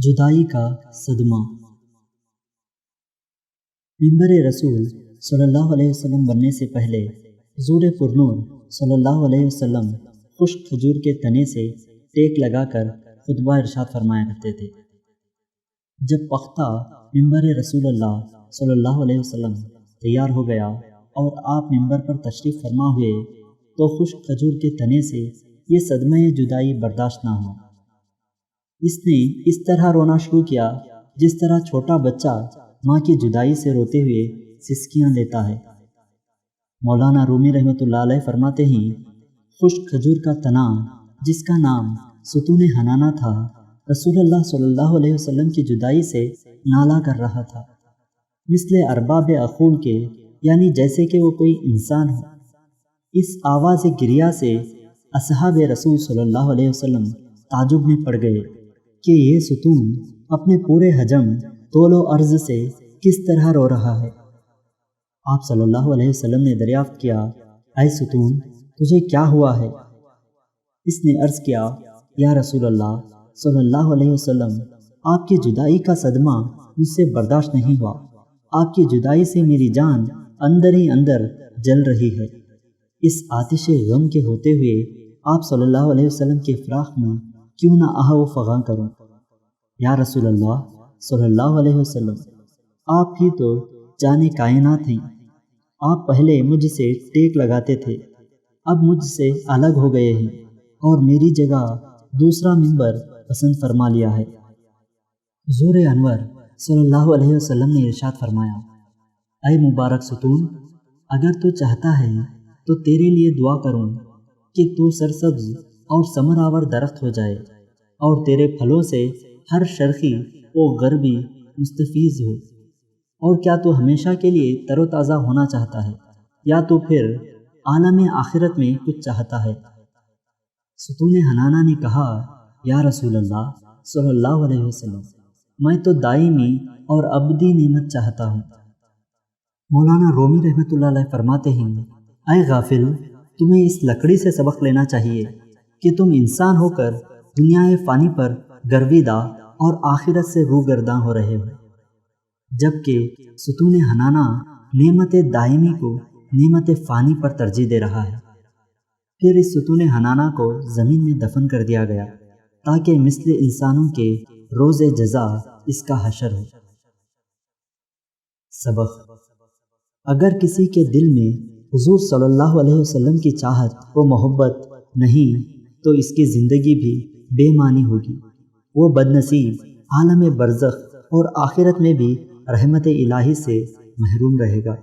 جدائی کا صدمہ۔ منبر رسول صلی اللہ علیہ وسلم بننے سے پہلے حضور پرنور صلی اللہ علیہ وسلم خشک کھجور کے تنے سے ٹیک لگا کر خطبہ ارشاد فرمایا کرتے تھے۔ جب پختہ منبر رسول اللہ صلی اللہ علیہ وسلم تیار ہو گیا اور آپ منبر پر تشریف فرما ہوئے تو خشک کھجور کے تنے سے یہ صدمہ جدائی برداشت نہ ہوا۔ اس نے اس طرح رونا شروع کیا جس طرح چھوٹا بچہ ماں کی جدائی سے روتے ہوئے سسکیاں لیتا ہے۔ مولانا رومی رحمۃ اللہ علیہ فرماتے ہیں، خشک کھجور کا تنا جس کا نام ستون حنانہ تھا، رسول اللہ صلی اللہ علیہ وسلم کی جدائی سے نالہ کر رہا تھا، مثل ارباب عقول کے، یعنی جیسے کہ وہ کوئی انسان ہو۔ اس آواز گریہ سے اصحاب رسول صلی اللہ علیہ وسلم تعجب میں پڑ گئے کہ یہ ستون اپنے پورے حجم طول و عرض سے کس طرح رو رہا ہے۔ آپ صلی اللہ علیہ وسلم نے دریافت کیا، اے ستون، تجھے کیا ہوا ہے؟ اس نے عرض کیا، یا رسول اللہ صلی اللہ علیہ وسلم، آپ کی جدائی کا صدمہ مجھ سے برداشت نہیں ہوا۔ آپ کی جدائی سے میری جان اندر ہی اندر جل رہی ہے۔ اس آتش غم کے ہوتے ہوئے آپ صلی اللہ علیہ وسلم کے فراق میں کیوں نہ آہ و فغاں کروں؟ یا رسول اللہ صلی اللہ علیہ وسلم، آپ ہی تو جان کائنات ہیں۔ آپ پہلے مجھ سے ٹیک لگاتے تھے، اب مجھ سے الگ ہو گئے ہیں اور میری جگہ دوسرا منبر پسند فرما لیا ہے۔ حضور انور صلی اللہ علیہ وسلم نے ارشاد فرمایا، اے مبارک ستون، اگر تو چاہتا ہے تو تیرے لیے دعا کروں کہ تو سرسبز اور ثمر آور درخت ہو جائے اور تیرے پھلوں سے ہر شرقی و غربی مستفیض ہو۔ اور کیا تو ہمیشہ کے لیے تر و تازہ ہونا چاہتا ہے یا تو پھر عالم آخرت میں کچھ چاہتا ہے؟ ستون حنانہ نے کہا، یا رسول اللہ صلی اللہ علیہ وسلم، میں تو دائمی اور ابدی نعمت چاہتا ہوں۔ مولانا رومی رحمۃ اللہ علیہ فرماتے ہیں، اے غافل، تمہیں اس لکڑی سے سبق لینا چاہیے کہ تم انسان ہو کر دنیا فانی پر گرویدہ اور آخرت سے روگرداں ہو رہے ہو، جبکہ ستون حنانہ نعمت دائمی کو نعمت فانی پر ترجیح دے رہا ہے۔ پھر اس ستون حنانہ کو زمین میں دفن کر دیا گیا تاکہ مثل انسانوں کے روز جزا اس کا حشر ہو۔ سبق: اگر کسی کے دل میں حضور صلی اللہ علیہ وسلم کی چاہت و محبت نہیں تو اس کی زندگی بھی بے معنی ہوگی۔ وہ بدنصیب عالم برزخ اور آخرت میں بھی رحمت الہی سے محروم رہے گا۔